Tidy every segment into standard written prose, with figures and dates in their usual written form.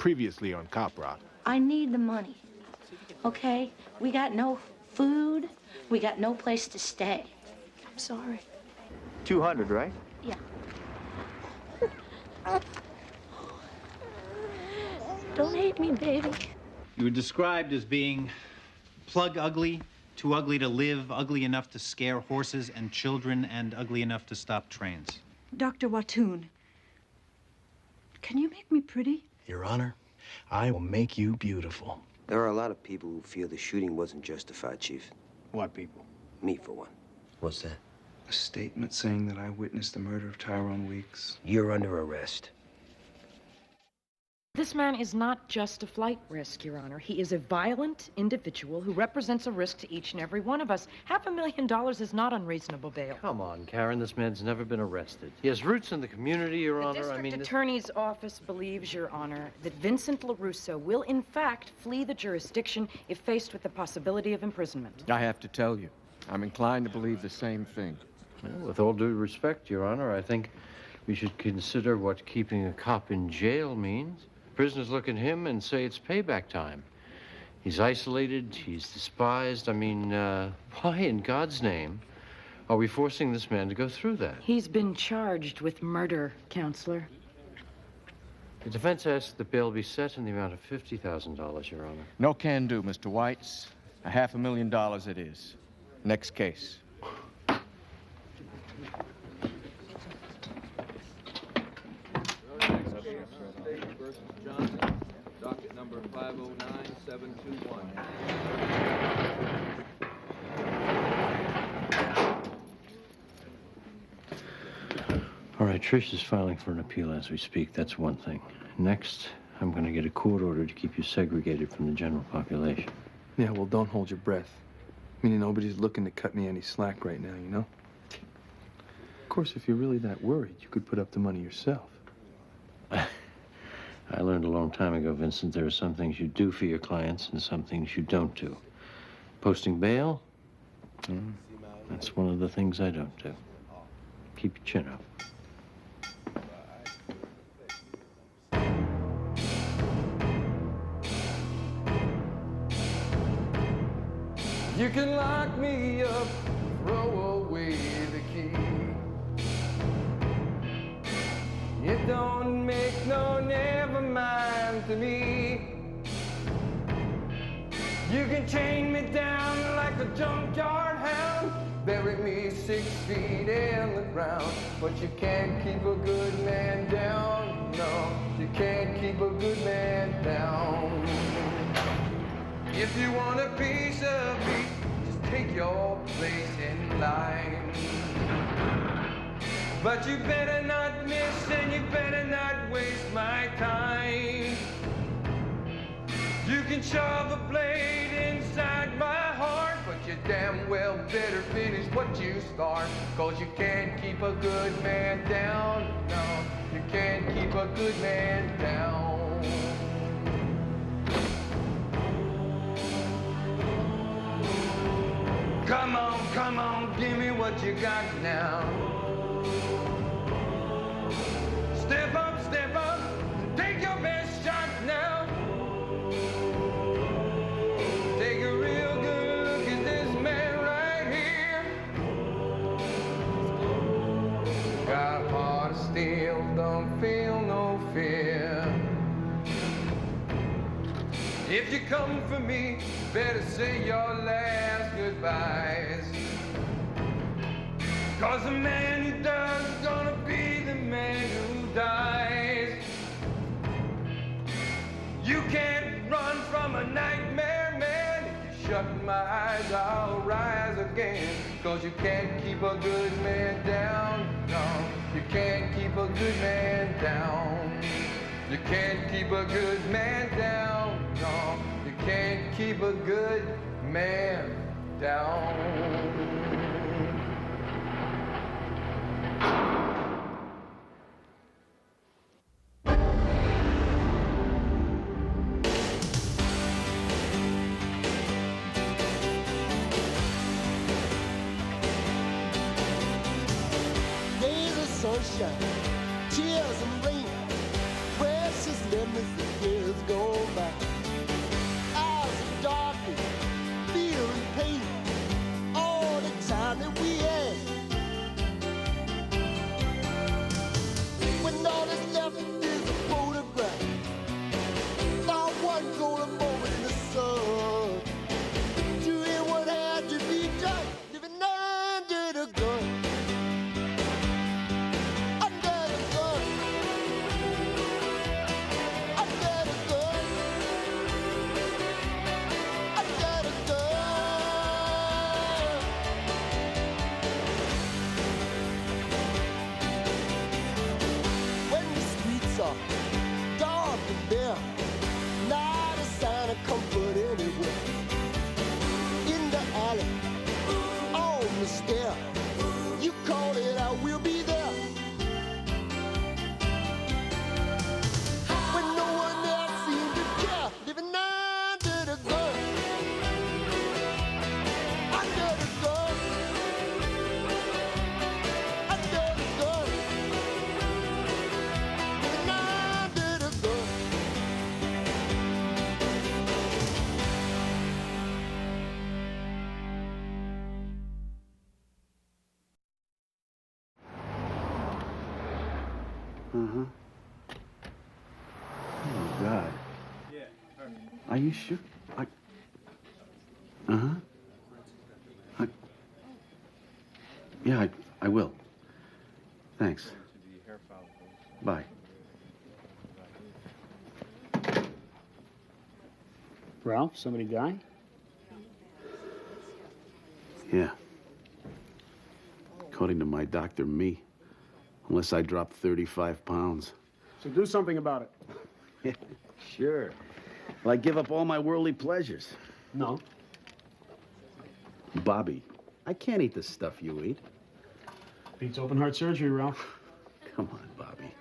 previously on Cop Rock. I need the money, okay? We got no food. We got no place to stay. I'm sorry. 200, right? Yeah. Don't hate me, baby. You were described as being plug ugly, too ugly to live, ugly enough to scare horses and children, and ugly enough to stop trains. Dr. Watoon, can you make me pretty? Your Honor, I will make you beautiful. There are a lot of people who feel the shooting wasn't justified, Chief. What people? Me, for one. What's that? A statement saying that I witnessed the murder of Tyrone Weeks. You're under arrest. This man is not just a flight risk, Your Honor. He is a violent individual who represents a risk to each and every one of us. $500,000 is not unreasonable bail. Come on, Karen, this man's never been arrested. He has roots in the community, Your Honor. The district attorney's office believes, Your Honor, that Vincent LaRusso will, in fact, flee the jurisdiction if faced with the possibility of imprisonment. I have to tell you, I'm inclined to believe the same thing. Well, with all due respect, Your Honor, I think we should consider what keeping a cop in jail means. Prisoners look at him and say it's payback time. He's isolated, he's despised. I mean, why in God's name are we forcing this man to go through that? He's been charged with murder, Counselor. The defense asks that bail be set in the amount of $50,000, Your Honor. No can do, Mr. Whites. $500,000 it is. Next case. Docket number 509721. All right, Trish is filing for an appeal as we speak. That's one thing. Next, I'm going to get a court order to keep you segregated from the general population. Yeah, well, don't hold your breath. Meaning nobody's looking to cut me any slack right now, you know? Of course, if you're really that worried, you could put up the money yourself. I learned a long time ago, Vincent, there are some things you do for your clients and some things you don't do. Posting bail? That's one of the things I don't do. Keep your chin up. You can lock me up, throw away the key. It don't make no never mind to me. You can chain me down like a junkyard hound, bury me 6 feet in the ground, but you can't keep a good man down. No, you can't keep a good man down. If you want a piece of me, just take your place in line. But you better not miss and you better not waste my time. You can shove a blade inside my heart, but you damn well better finish what you start. 'Cause you can't keep a good man down. No, you can't keep a good man down. Come on, give me what you got now. Step up, take your best shot now. Take a real good look at this man right here. Got a heart of steel, don't feel no fear. If you come for me, better say your last goodbyes. 'Cause the man who does is gonna be the man who dies. You can't run from a nightmare, man. If you shut my eyes, I'll rise again. 'Cause you can't keep a good man down. No, you can't keep a good man down. You can't keep a good man down. No, you can't keep a good man down. Days of sunshine, tears and rain, precious memories of years dark and bare, not a sign of comfort anywhere. In the alley, on the stair, you call it, I will be there. When no one else seemed to care, living under the gun, under the gun, under the gun, living under the gun. Uh-huh. Oh, God. Are you sure? Uh-huh. Yeah, I will. Thanks. Bye. Ralph, somebody die? Yeah. According to my doctor, me. Unless I drop 35 pounds. So do something about it. Sure. Well, I give up all my worldly pleasures. No. Bobby, I can't eat the stuff you eat. Beats open heart surgery, Ralph. Come on, Bobby.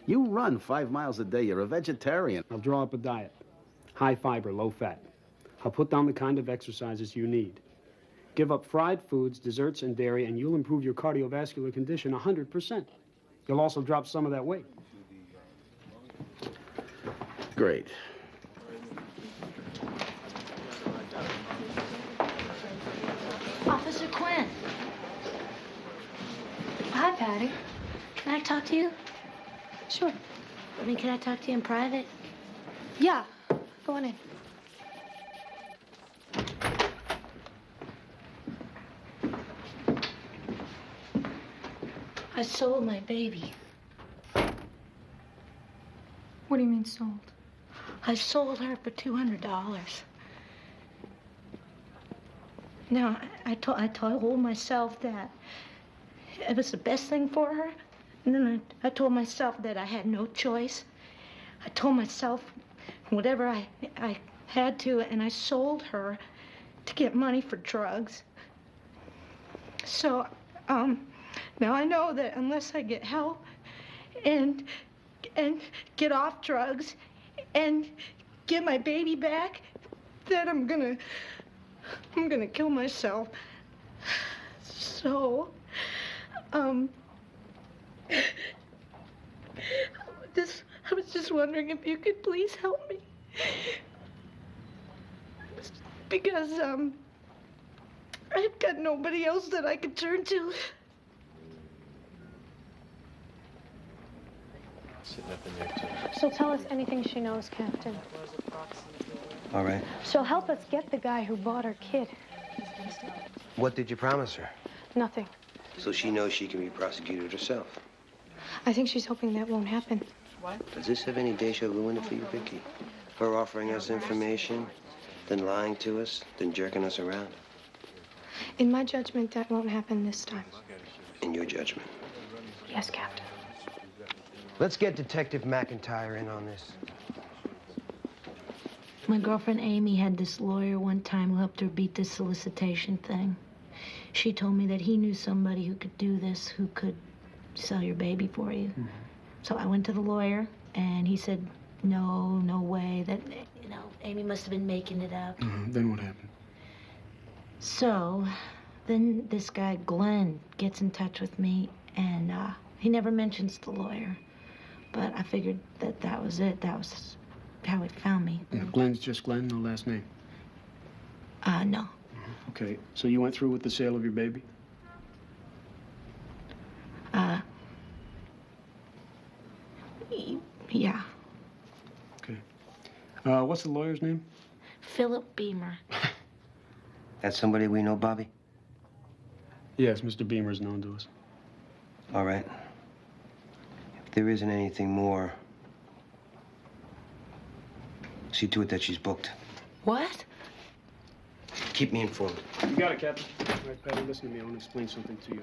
You run 5 miles a day. You're a vegetarian. I'll draw up a diet. High fiber, low fat. I'll put down the kind of exercises you need. Give up fried foods, desserts, and dairy, and you'll improve your cardiovascular condition 100%. You'll also drop some of that weight. Great. Officer Quinn. Hi, Patty. Can I talk to you? Sure. I mean, can I talk to you in private? Yeah, go on in. I sold my baby. What do you mean sold? I sold her for $200. Now, I told myself that it was the best thing for her. And then I told myself that I had no choice. I told myself whatever I had to, and I sold her to get money for drugs. So, now I know that unless I get help and get off drugs and get my baby back, then I'm gonna kill myself. So, I was just wondering if you could please help me. Because, I've got nobody else that I could turn to. She'll tell us anything she knows, Captain. All right. She'll help us get the guy who bought her kid. What did you promise her? Nothing. So she knows she can be prosecuted herself. I think she's hoping that won't happen. Does this have any deja vu in it for you, Vicky? Her offering us information, then lying to us, then jerking us around? In my judgment, that won't happen this time. In your judgment? Yes, Captain. Let's get Detective McIntyre in on this. My girlfriend Amy had this lawyer one time who helped her beat this solicitation thing. She told me that he knew somebody who could do this, who could sell your baby for you. Mm-hmm. So I went to the lawyer, and he said, no way, that, Amy must have been making it up. Mm-hmm. Then what happened? So, then this guy, Glenn, gets in touch with me, and he never mentions the lawyer. But I figured that was it. That was how it found me. Yeah, Glenn's just Glenn, no last name? No. Okay, so you went through with the sale of your baby? Yeah. Okay. What's the lawyer's name? Philip Beamer. That's somebody we know, Bobby? Yes, Mr. Beamer's known to us. All right. If there isn't anything more, see to it that she's booked. What? Keep me informed. You got it, Captain. All right, Patty, listen to me. I want to explain something to you.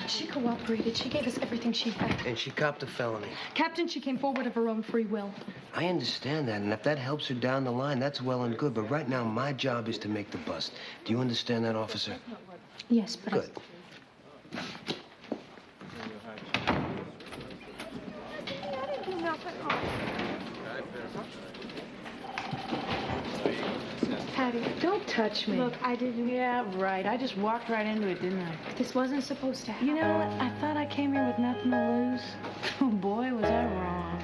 She cooperated. She gave us everything she had. And she copped a felony. Captain, she came forward of her own free will. I understand that, and if that helps her down the line, that's well and good. But right now, my job is to make the bust. Do you understand that, officer? Yes, but Good. Patty, Don't touch me. look, I didn't. Yeah, right. I just walked right into it, didn't I? This wasn't supposed to happen. You know what? I thought I came here with nothing to lose. Oh, boy, was I wrong.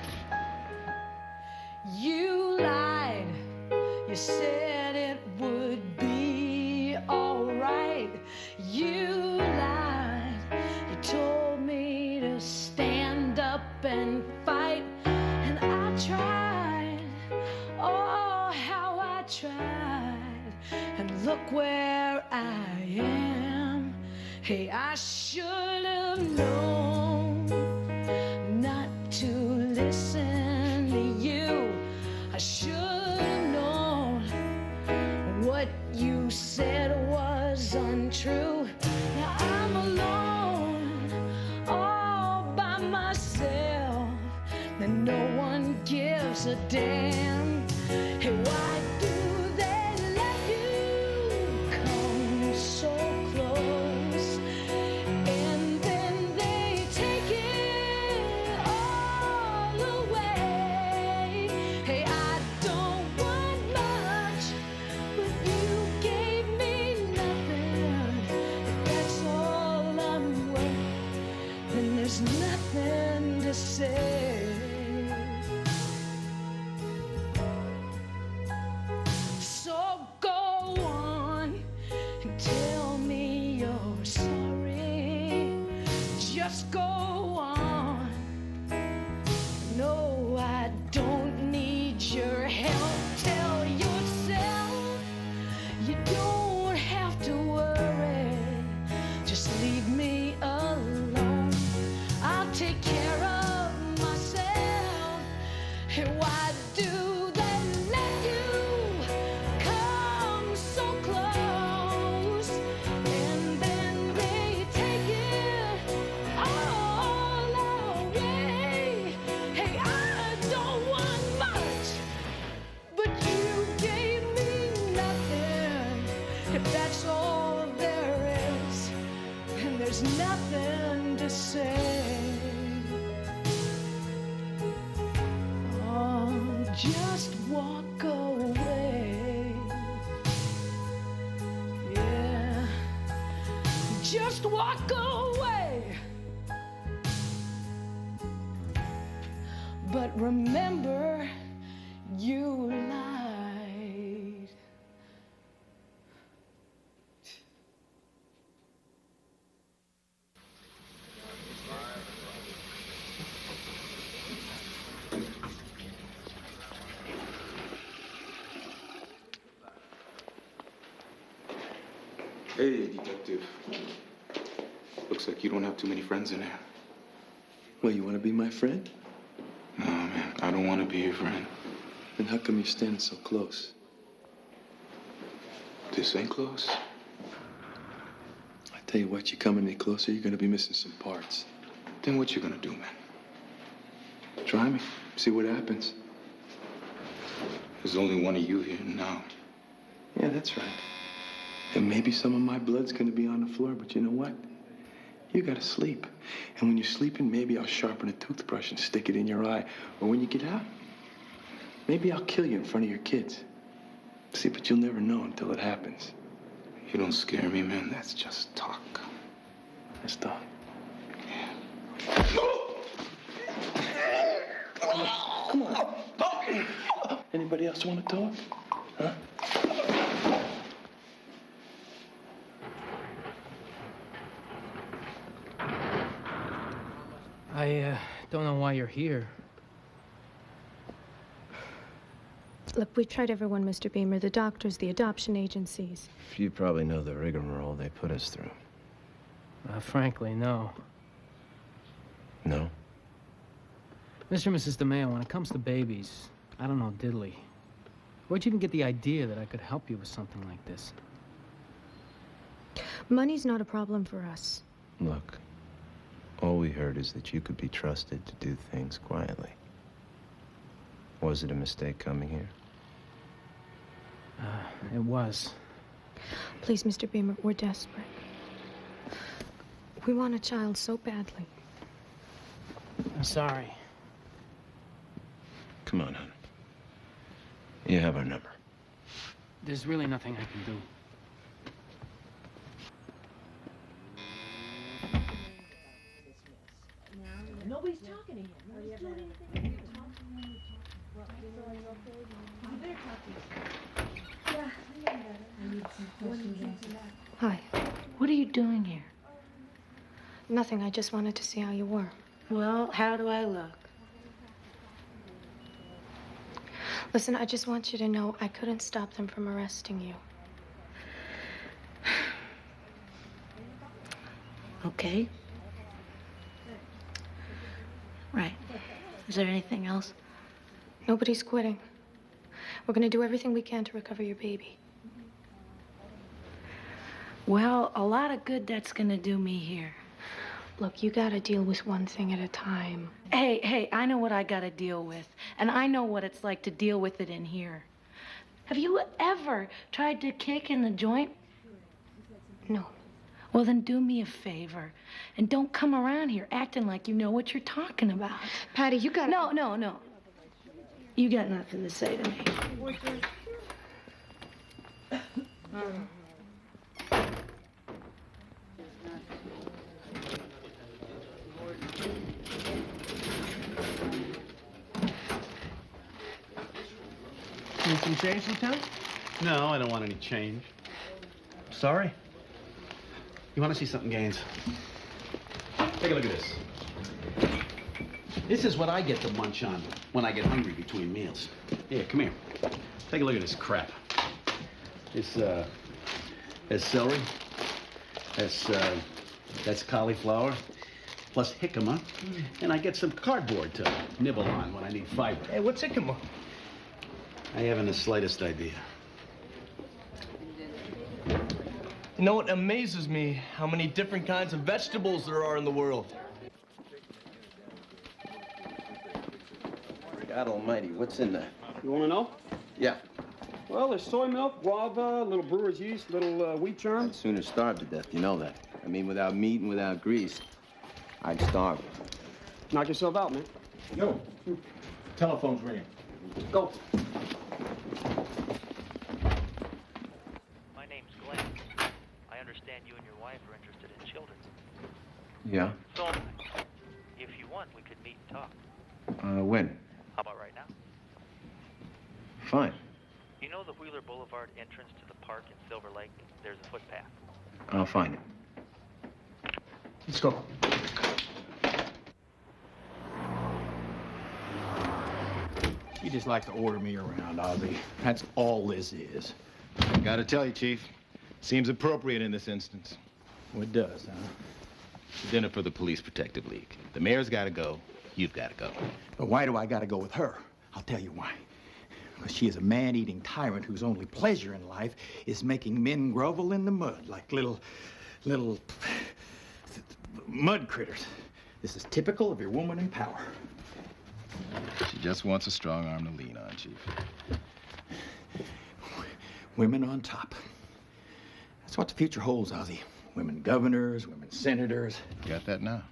You lied. You said it would be all right. You lied. You told me to stand up and fight. And I tried. Oh, how I tried. And look where I am. Hey, I should have known not to listen to you. I should have known what you said was untrue. Now I'm alone, all by myself, and no one gives a damn. Hey, why do they let you come so close? And then they take it all away. Hey, I don't want much, but you gave me nothing. If that's all I'm worth, then there's nothing to say. So go on and tell me you're sorry. Just go on. No, I don't need your help. Tell yourself you don't have to worry. Just leave me alone. I'll take care of myself. And why do they let you come so close? And then they take it all away. Hey, I don't want much, but you gave me nothing. If that's all there is, then there's nothing to say. Oh, just walk away. Yeah, just walk away. But remember, you lied. Hey, detective. Looks like you don't have too many friends in there. Well, you want to be my friend? No, man, I don't want to be your friend. Then how come you're standing so close? This ain't close. I tell you what, you come any closer, you're gonna be missing some parts. Then what you gonna do, man? Try me. See what happens. There's only one of you here now. Yeah, that's right. And maybe some of my blood's gonna be on the floor, but you know what? You gotta sleep. And when you're sleeping, maybe I'll sharpen a toothbrush and stick it in your eye. Or when you get out, maybe I'll kill you in front of your kids. See, but you'll never know until it happens. You don't scare me, man. That's just talk. That's talk. Come on. Anybody else want to talk? Huh? I don't know why you're here. Look, we've tried everyone, Mr. Beamer. The doctors, the adoption agencies. You probably know the rigmarole they put us through. Frankly, no. No? Mr. and Mrs. DeMeo, when it comes to babies, I don't know diddly. Where'd you even get the idea that I could help you with something like this? Money's not a problem for us. Look, All we heard is that you could be trusted to do things quietly. Was it a mistake coming here? It was. Please, Mr. Beamer, we're desperate. We want a child so badly. I'm sorry. Come on, hon. You have our number. There's really nothing I can do. Nobody's talking to him. Nobody's doing anything. Hi. What are you doing here? Nothing. I just wanted to see how you were. Well, how do I look? Listen, I just want you to know I couldn't stop them from arresting you. Okay. Right. Is there anything else? Nobody's quitting. We're going to do everything we can to recover your baby. Well, a lot of good that's going to do me here. Look, you got to deal with one thing at a time. Hey, I know what I got to deal with. And I know what it's like to deal with it in here. Have you ever tried to kick in the joint? No. Well, then do me a favor. And don't come around here acting like you know what you're talking about. Patty, you got... No. You got nothing to say to me. Need some change, Lieutenant? No, I don't want any change. Sorry. You want to see something, Gaines? Take a look at this. This is what I get to munch on when I get hungry between meals. Here, come here. Take a look at this crap. That's celery. That's cauliflower, plus jicama. And I get some cardboard to nibble on when I need fiber. Hey, what's jicama? I haven't the slightest idea. You know what amazes me? How many different kinds of vegetables there are in the world. God almighty, what's in there? You want to know? Yeah. Well, there's soy milk, guava, little brewer's yeast, little wheat germ. I'd sooner starve to death, you know that. I mean, without meat and without grease, I'd starve. Knock yourself out, man. Yo, telephone's ringing. Go. My name's Glenn. I understand you and your wife are interested in children. Yeah? So, if you want, we could meet and talk. When? How about right now? Fine. You know the Wheeler Boulevard entrance to the park in Silver Lake? There's a footpath. I'll find it. Let's go. She just likes to order me around, Ozzy. That's all this is. Gotta tell you, Chief. Seems appropriate in this instance. Well, it does, huh? Dinner for the Police Protective League. The mayor's gotta go. You've gotta go. But why do I gotta go with her? I'll tell you why. Because she is a man-eating tyrant whose only pleasure in life is making men grovel in the mud like little mud critters. This is typical of your woman in power. She just wants a strong arm to lean on, Chief. Women on top. That's what the future holds, Ozzy. Women governors, women senators. You got that now?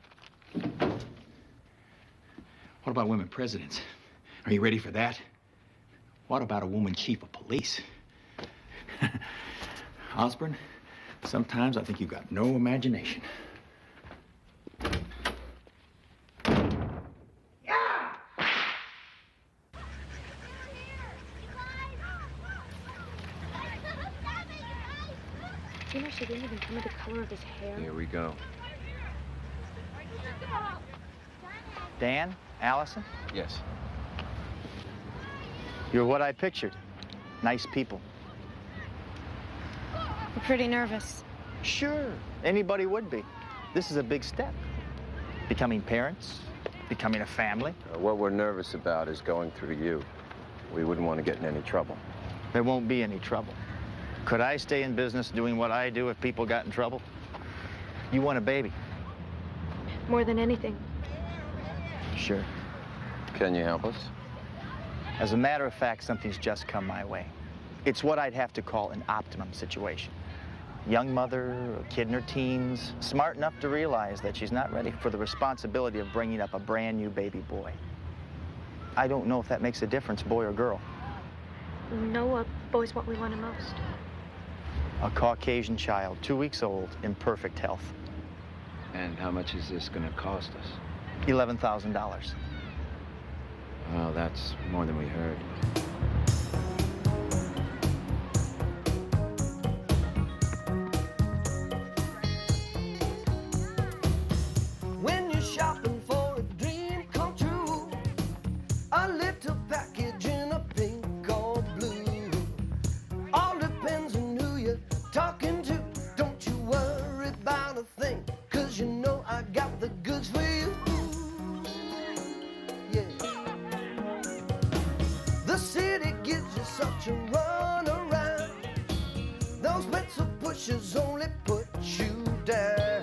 What about women presidents? Are you ready for that? What about a woman chief of police? Osborne, sometimes I think you've got no imagination. You know, she didn't even tell me the color of his hair. Here we go. Dan? Allison? Yes. You're what I pictured. Nice people. We're pretty nervous. Sure. Anybody would be. This is a big step. Becoming parents, becoming a family. What we're nervous about is going through you. We wouldn't want to get in any trouble. There won't be any trouble. Could I stay in business doing what I do if people got in trouble? You want a baby. More than anything. Sure. Can you help us? As a matter of fact, something's just come my way. It's what I'd have to call an optimum situation. Young mother, a kid in her teens, smart enough to realize that she's not ready for the responsibility of bringing up a brand new baby boy. I don't know if that makes a difference, boy or girl. No, boy's what we wanted most. A Caucasian child, 2 weeks old, in perfect health. And how much is this going to cost us? $11,000. Well, that's more than we heard. When you're shopping for a dream come true, a little package in a pink or blue. All depends on who you're talking to. Don't you worry about a thing, 'cause you know I got the goods for you. Yeah. The city gives you such a run around. Those pencil pushers only put you down.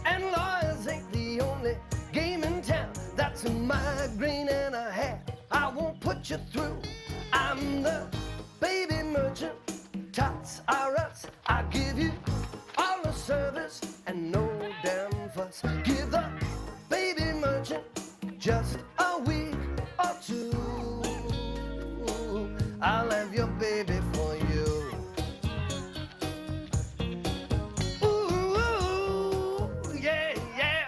And lawyers ain't the only game in town. That's a migraine and a hat I won't put you through. I'm the baby merchant, tots are us. I give you all the service and no damn fuss. Give the baby merchant just a week or two. I'll have your baby for you. Ooh, yeah, yeah.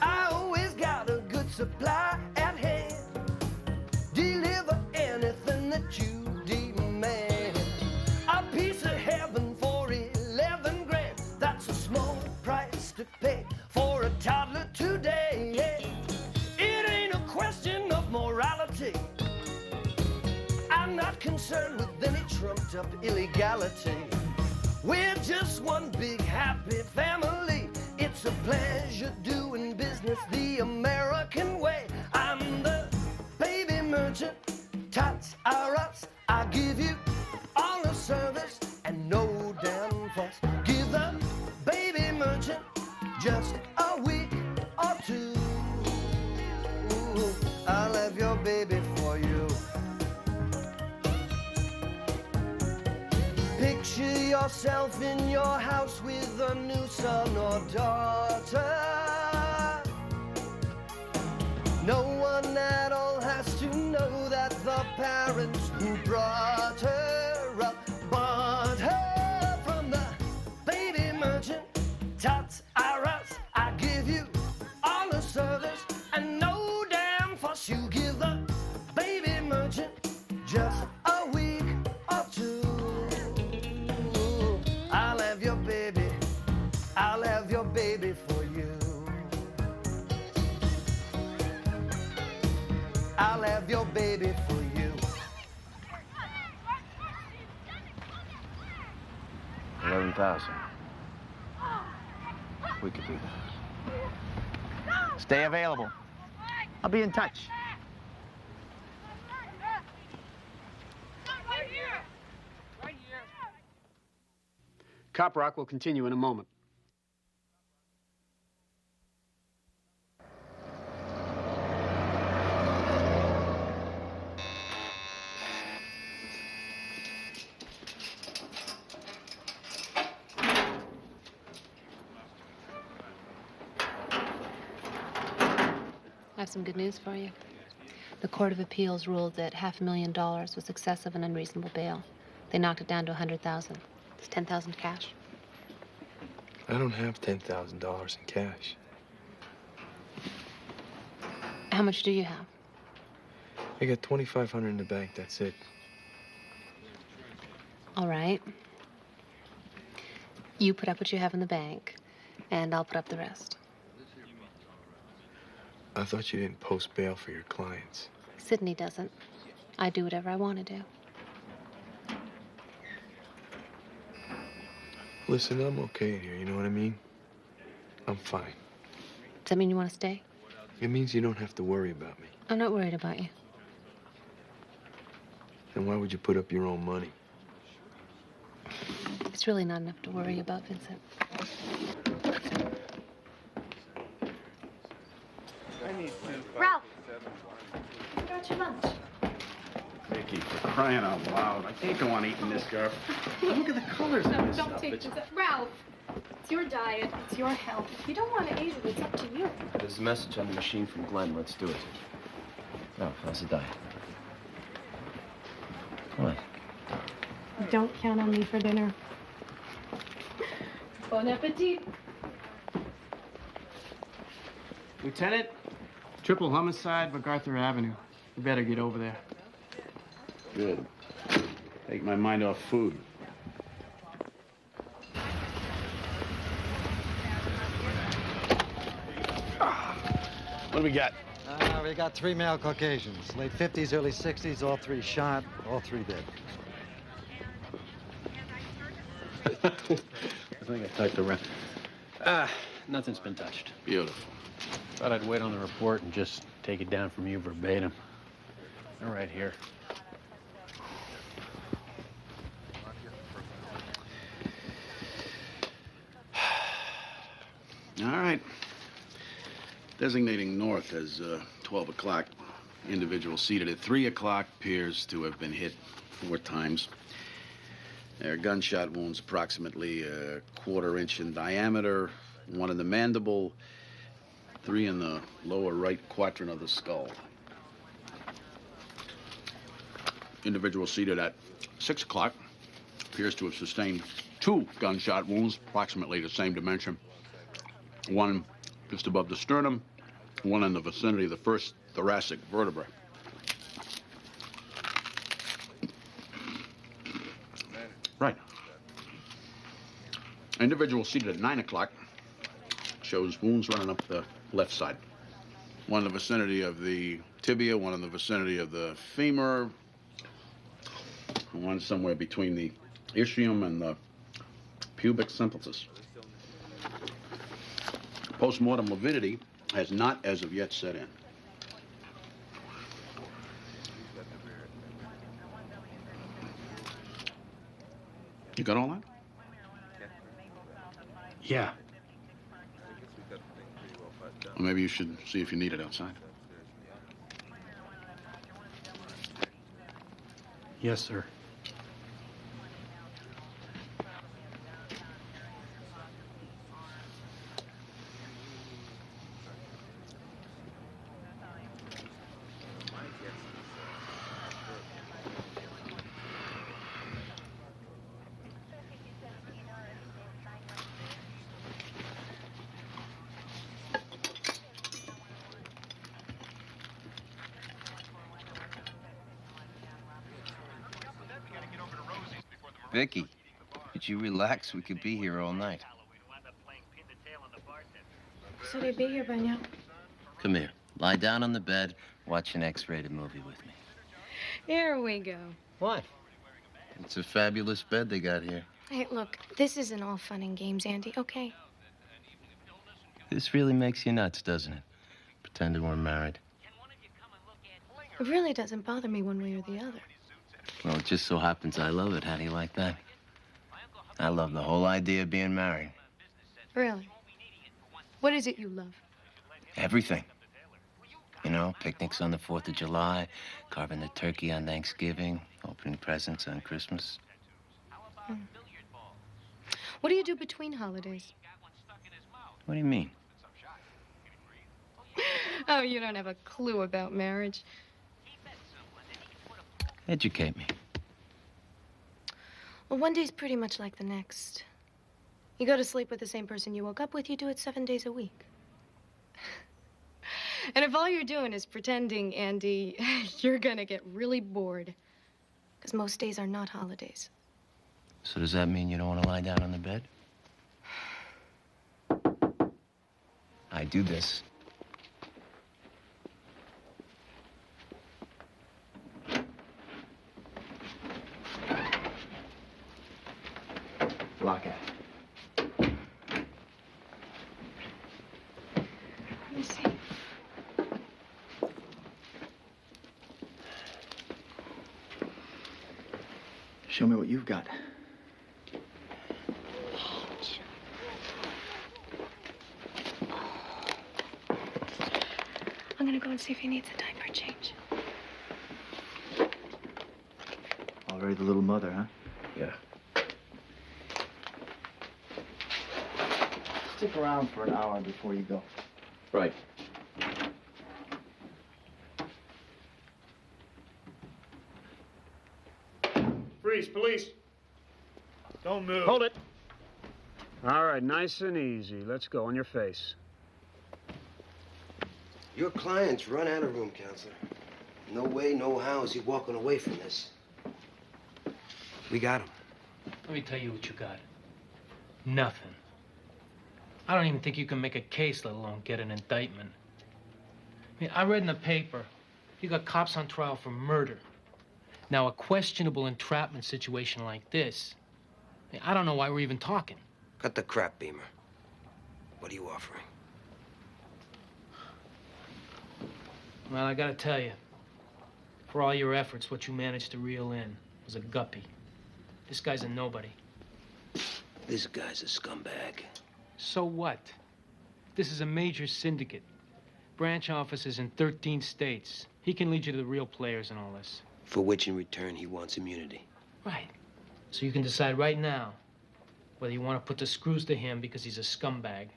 I always got a good supply at hand. Deliver anything that you demand. A piece of heaven for 11 grand. That's a small price to pay for a toddler today. It ain't a question of morality. I'm not concerned with any trumped up illegality. We're just one big happy family. It's a pleasure doing business the American way. I'm the baby merchant, tots are us. I give you all the service and no damn fuss. Give the baby merchant just a week or two. I'll have your baby for you. Picture yourself in your house with a new son or daughter. No one at all has to know that the parents who brought her up bought her from the baby merchant. Tots are us. I give you all the service and no damn fuss. You give the baby merchant just a week or two. I'll have your baby. I'll have your baby for you. I'll have your baby for you. 11,000. We could do that. Stay available. I'll be in touch. Cop Rock will continue in a moment. I have some good news for you. The Court of Appeals ruled that $500,000 was excessive and unreasonable bail. They knocked it down to $100,000. It's $10,000 cash. I don't have $10,000 in cash. How much do you have? I got $2,500 in the bank, that's it. All right. You put up what you have in the bank, and I'll put up the rest. I thought you didn't post bail for your clients. Sydney doesn't. I do whatever I want to do. Listen, I'm okay here, you know what I mean? I'm fine. Does that mean you want to stay? It means you don't have to worry about me. I'm not worried about you. Then why would you put up your own money? It's really not enough to worry about, Vincent. Ralph, I got your lunch. Vicky, for crying out loud. I can't go on eating this, girl. Look at the colors of this Don't stuff. take this. Ralph, it's your diet. It's your health. If you don't want to eat it, it's up to you. There's a message on the machine from Glenn. Let's do it. Oh, how's the diet? What? Don't count on me for dinner. Bon appetit. Lieutenant, triple homicide, MacArthur Avenue. You better get over there. Good. Take my mind off food. What do we got? We got 3 male Caucasians, late 50s, early 60s, all 3 shot, all 3 dead. I think I typed around. Nothing's been touched. Beautiful. Thought I'd wait on the report and just take it down from you verbatim. All right, here. All right. Designating north as 12 o'clock. Individual seated at 3 o'clock appears to have been hit 4 times. Their gunshot wounds approximately a 1/4 inch in diameter, 1 in the mandible, 3 in the lower right quadrant of the skull. Individual seated at 6 o'clock appears to have sustained 2 gunshot wounds, approximately the same dimension. 1 just above the sternum, 1 in the vicinity of the first thoracic vertebra. Right. Individual seated at 9 o'clock shows wounds running up the left side. 1 in the vicinity of the tibia, 1 in the vicinity of the femur, 1 somewhere between the ischium and the pubic symphysis. Postmortem lividity has not as of yet set in. You got all that? Yeah. Well, maybe you should see if you need it outside. Yes, sir. Vicky, could you relax? We could be here all night. Should I be here by now? Come here. Lie down on the bed. Watch an X-rated movie with me. Here we go. What? It's a fabulous bed they got here. Hey, look, this isn't all fun and games, Andy, okay? This really makes you nuts, doesn't it? Pretending we're married. It really doesn't bother me one way or the other. Well, it just so happens I love it. How do you like that? I love the whole idea of being married. Really? What is it you love? Everything. You know, picnics on the 4th of July, carving the turkey on Thanksgiving, opening presents on Christmas. What do you do between holidays? What do you mean? Oh, you don't have a clue about marriage. Educate me. Well, one day's pretty much like the next. You go to sleep with the same person you woke up with, you do it 7 days a week. And if all you're doing is pretending, Andy, you're gonna get really bored. Because most days are not holidays. So does that mean you don't want to lie down on the bed? I do this. Lock it. Let me see. Show me what you've got. and see if he needs a diaper change. Already the little mother, huh? Yeah. Stick around for an hour before you go. Right. Freeze, police. Don't move. Hold it. All right, nice and easy. Let's go. On your face. Your client's run out of room, counselor. No way, no how is he walking away from this. We got him. Let me tell you what you got. Nothing. I don't even think you can make a case, let alone get an indictment. I mean, I read in the paper, you got cops on trial for murder. Now, a questionable entrapment situation like this, I don't know why we're even talking. Cut the crap, Beamer. What are you offering? Well, I gotta tell you, for all your efforts, what you managed to reel in was a guppy. This guy's a nobody. This guy's a scumbag. So what? This is a major syndicate. Branch offices in 13 states. He can lead you to the real players in all this. For which, in return, he wants immunity. Right. So you can decide right now whether you want to put the screws to him because he's a scumbag,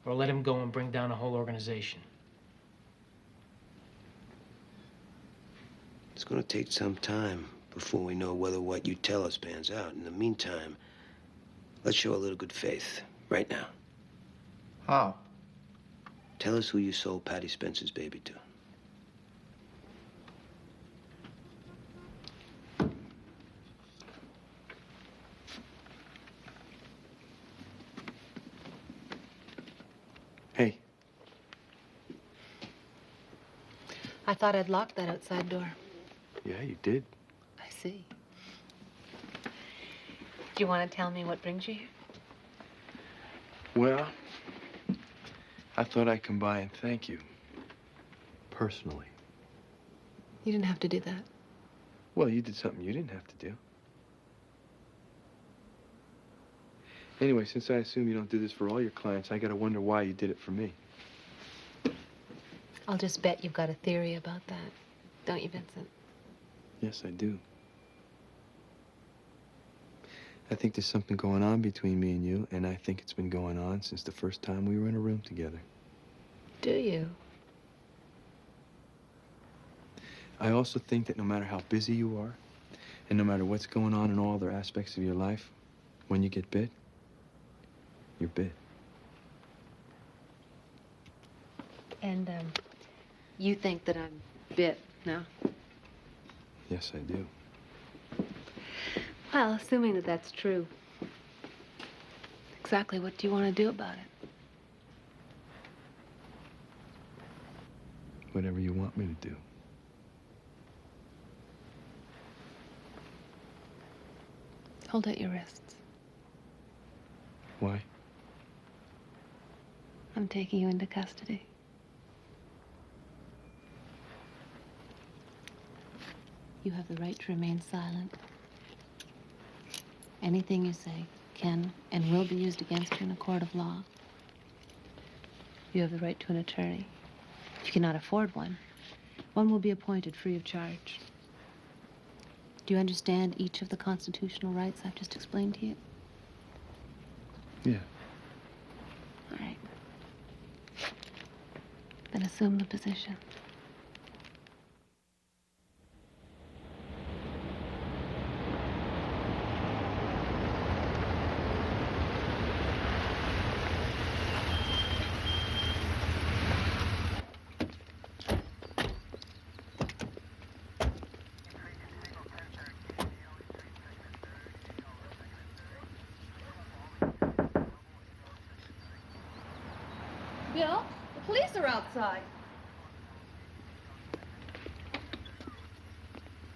or let him go and bring down a whole organization. It's gonna take some time before we know whether what you tell us pans out. In the meantime, let's show a little good faith right now. How? Tell us who you sold Patty Spencer's baby to. Hey. I thought I'd locked that outside door. Yeah, you did. I see. Do you want to tell me what brings you here? Well, I thought I'd come by and thank you. Personally. You didn't have to do that. Well, you did something you didn't have to do. Anyway, since I assume you don't do this for all your clients, I gotta wonder why you did it for me. I'll just bet you've got a theory about that. Don't you, Vincent? Yes, I do. I think there's something going on between me and you, and I think it's been going on since the first time we were in a room together. Do you? I also think that no matter how busy you are, and no matter what's going on in all other aspects of your life, when you get bit, you're bit. And, you think that I'm bit, no? Yes, I do. Well, assuming that that's true, exactly what do you want to do about it? Whatever you want me to do. Hold out your wrists. Why? I'm taking you into custody. You have the right to remain silent. Anything you say can and will be used against you in a court of law. You have the right to an attorney. If you cannot afford one, one will be appointed free of charge. Do you understand each of the constitutional rights I've just explained to you? Yeah. All right. Then assume the position. Bill, the police are outside.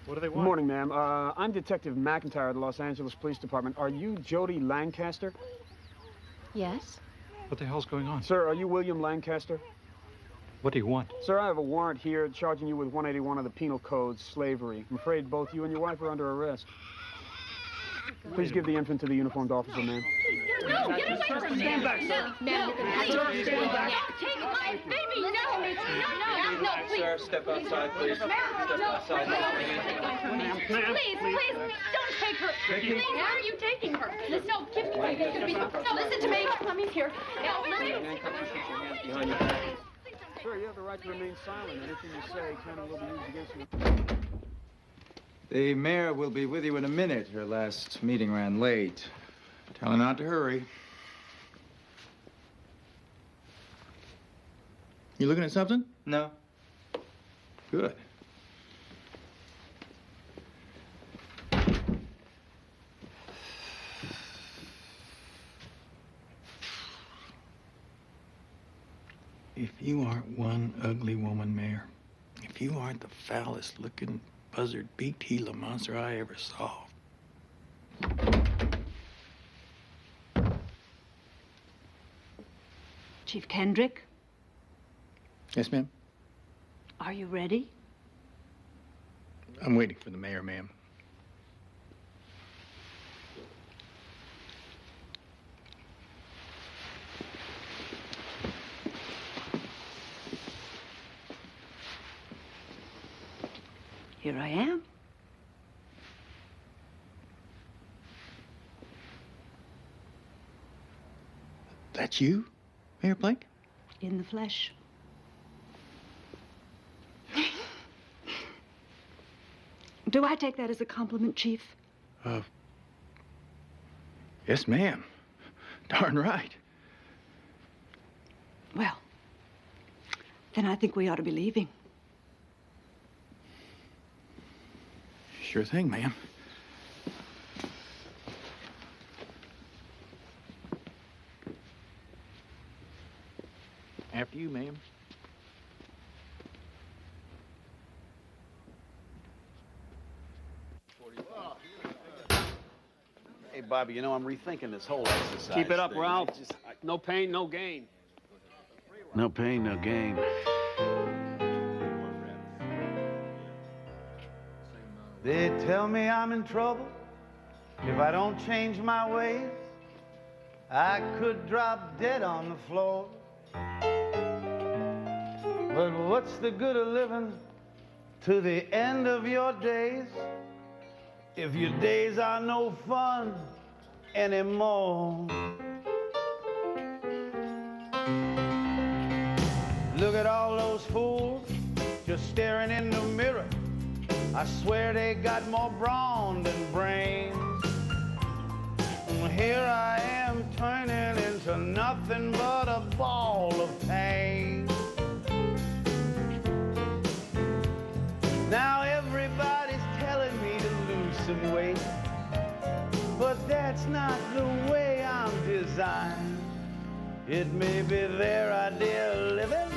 What do they want? Good morning, ma'am. I'm Detective McIntyre of the Los Angeles Police Department. Are you Jody Lancaster? Yes? What the hell's going on? Sir, are you William Lancaster? What do you want? Sir, I have a warrant here charging you with 181 of the Penal Code, slavery. I'm afraid both you and your wife are under arrest. Please give the infant to the uniformed officer, ma'am. No, get away from me. Stand back, sir. No, please. Stand back. Take my baby. No, please. Sir, step outside, please. Step outside. Please, don't take her. Please, where are you taking her? No, give me my baby. No, listen to me. Mommy's here. No, please. Sir, you have the right to remain silent. Anything you say can and will be used against you. The mayor will be with you in a minute. Her last meeting ran late. Tell her not to hurry. You looking at something? No. Good. If you aren't one ugly woman, Mayor, if you aren't the foulest looking buzzard-beaked Gila monster I ever saw. Chief Kendrick, Yes, ma'am? are you ready? I'm waiting for the mayor, ma'am. Here I am. That's you, Mayor Blake? In the flesh. Do I take that as a compliment, Chief? Yes, ma'am. Darn right. Well, then I think we ought to be leaving. Sure thing, ma'am. After you, ma'am. Hey, Bobby, you know, I'm rethinking this whole exercise. Keep it up, thing. Ralph. No pain, no gain. No pain, no gain. They tell me I'm in trouble if I don't change my ways. I could drop dead on the floor. But what's the good of living to the end of your days if your days are no fun anymore? Look at all those fools just staring in the mirror. I swear they got more brawn than brains. And here I am turning into nothing but a ball of pain. Now everybody's telling me to lose some weight, but that's not the way I'm designed. It may be their idea of living,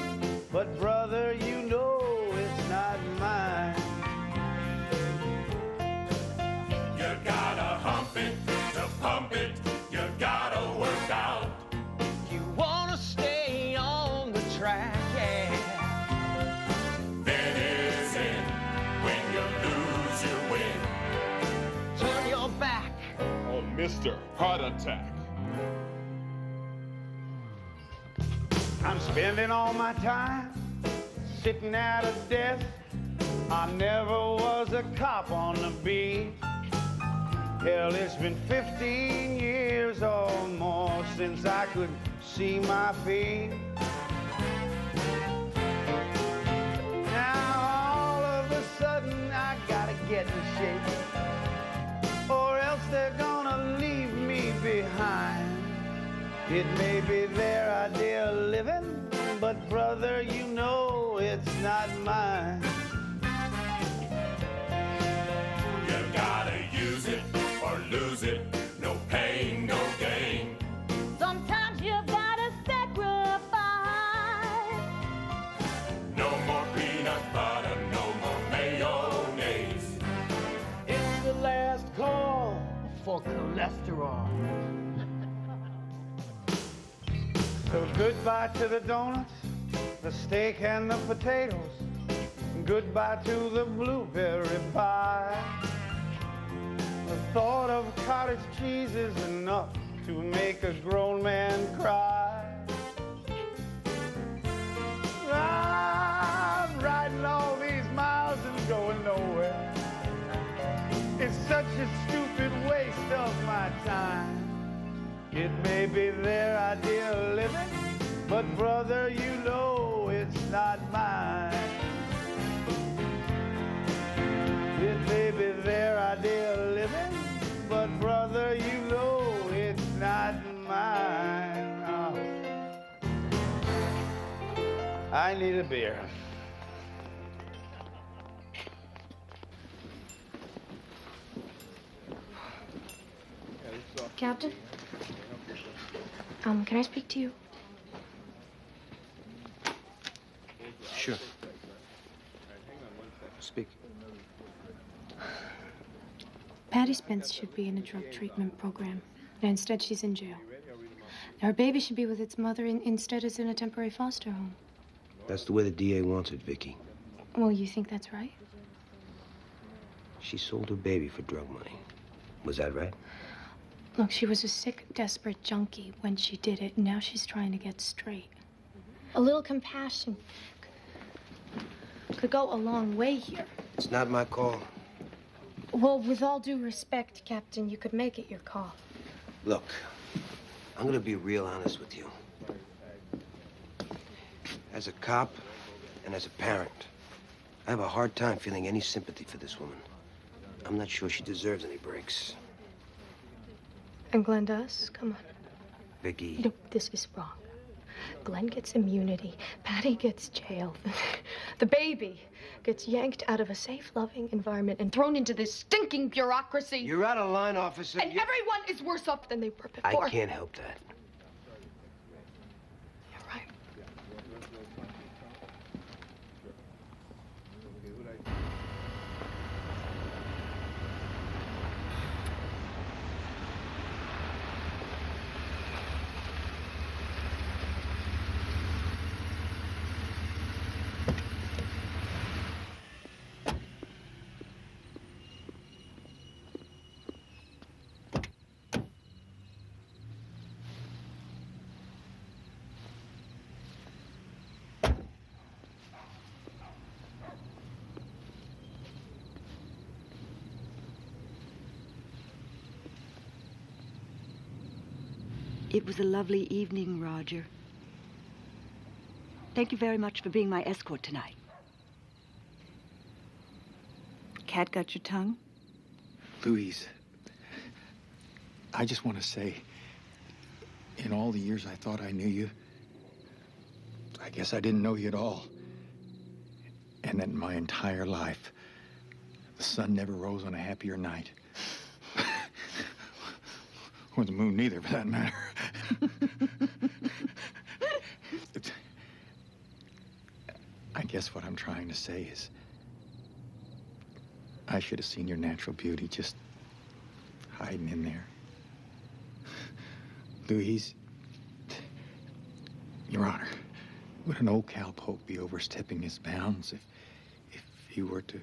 but brother, you know it's not mine. You gotta hump it to pump it. You gotta work out. You wanna stay on the track, yeah. Then is it. When you lose, you win. Turn your back on Mr. Heart Attack. I'm spending all my time sitting at a desk. I never was a cop on the beat. Hell, it's been 15 years or more since I could see my feet. Now all of a sudden I gotta get in shape, or else they're gonna leave me behind. It may be their idea of living, but brother, you know it's not mine. You gotta use it or lose it. No pain, no gain. Sometimes you gotta sacrifice. No more peanut butter, no more mayonnaise. It's the last call for cholesterol. So goodbye to the donuts, the steak and the potatoes. Goodbye to the blueberry pie. thought of cottage cheese is enough to make a grown man cry. I'm riding all these miles and going nowhere. It's such a stupid waste of my time. It may be their idea of living, but brother, you know it's not mine. It may be their idea of living, but brother, you know it's not mine. Oh. I need a beer. Captain? Can I speak to you? Sure. Speak. Patty Spence should be in a drug treatment program. And instead, she's in jail. Her baby should be with its mother. Instead, it's in a temporary foster home. That's the way the DA wants it, Vicky. Well, you think that's right? She sold her baby for drug money. Was that right? Look, she was a sick, desperate junkie when she did it, and now she's trying to get straight. A little compassion could go a long way here. It's not my call. Well, with all due respect, Captain, you could make it your call. Look, I'm gonna be real honest with you. As a cop and as a parent, I have a hard time feeling any sympathy for this woman. I'm not sure she deserves any breaks. And Glenn does? Come on. Vicky. No, this is wrong. Glenn gets immunity. Patty gets jailed. The baby gets yanked out of a safe, loving environment and thrown into this stinking bureaucracy. You're out of line, officer. And everyone is worse off than they were before. I can't help that. You're right. It was a lovely evening, Roger. Thank you very much for being my escort tonight. Cat got your tongue? Louise, I just want to say, in all the years I thought I knew you, I guess I didn't know you at all. And that in my entire life, the sun never rose on a happier night. Or the moon neither, for that matter. I guess what I'm trying to say is, I should have seen your natural beauty just hiding in there. Louise, Your Honor, would an old cowpoke be overstepping his bounds if he were to...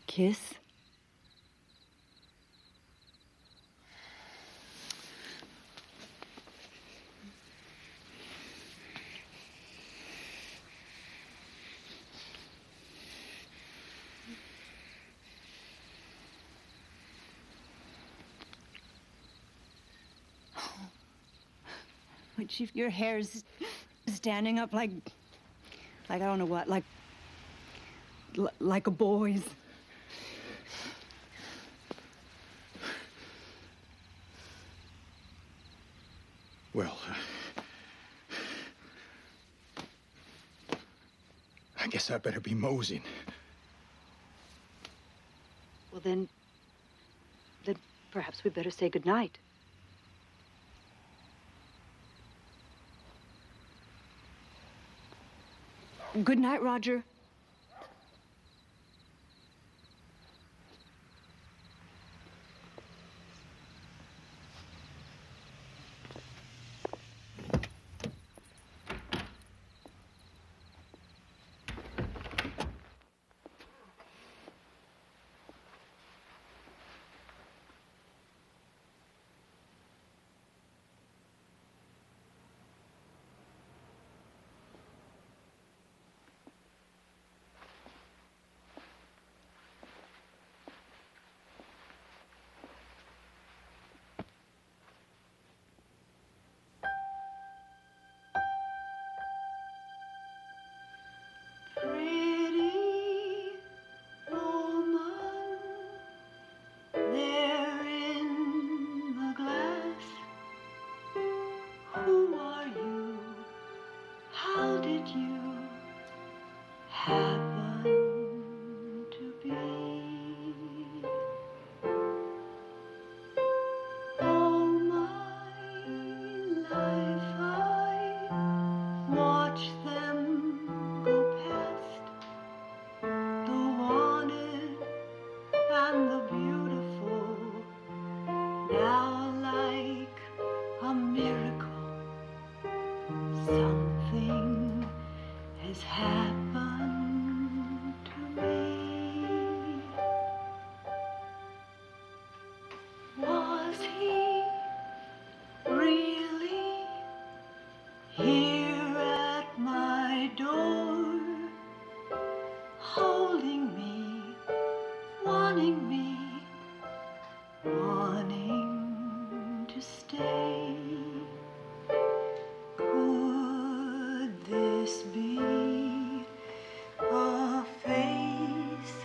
Kiss? Which if your hair's standing up like I don't know what, like a boy's. Well, I guess I better be moseying. Well, then perhaps we better say goodnight. Good night, Roger. miracle. Something has happened to me. Was he really here at my door, holding me, wanting to stay? Could this be a face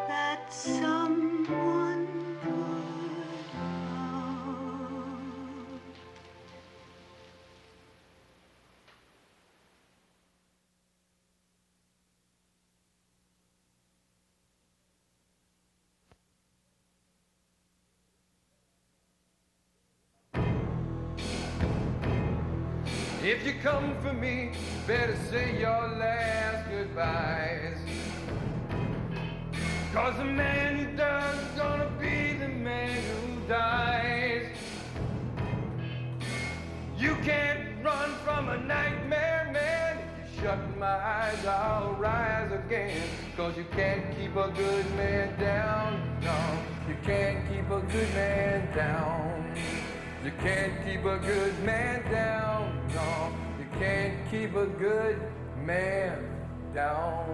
that someone could love? If you come for me, better say your last goodbyes. 'Cause the man who does is gonna be the man who dies. You can't run from a nightmare, man. If you shut my eyes, I'll rise again. 'Cause you can't keep a good man down. No, you can't keep a good man down. You can't keep a good man down. No, you can't keep a good man down.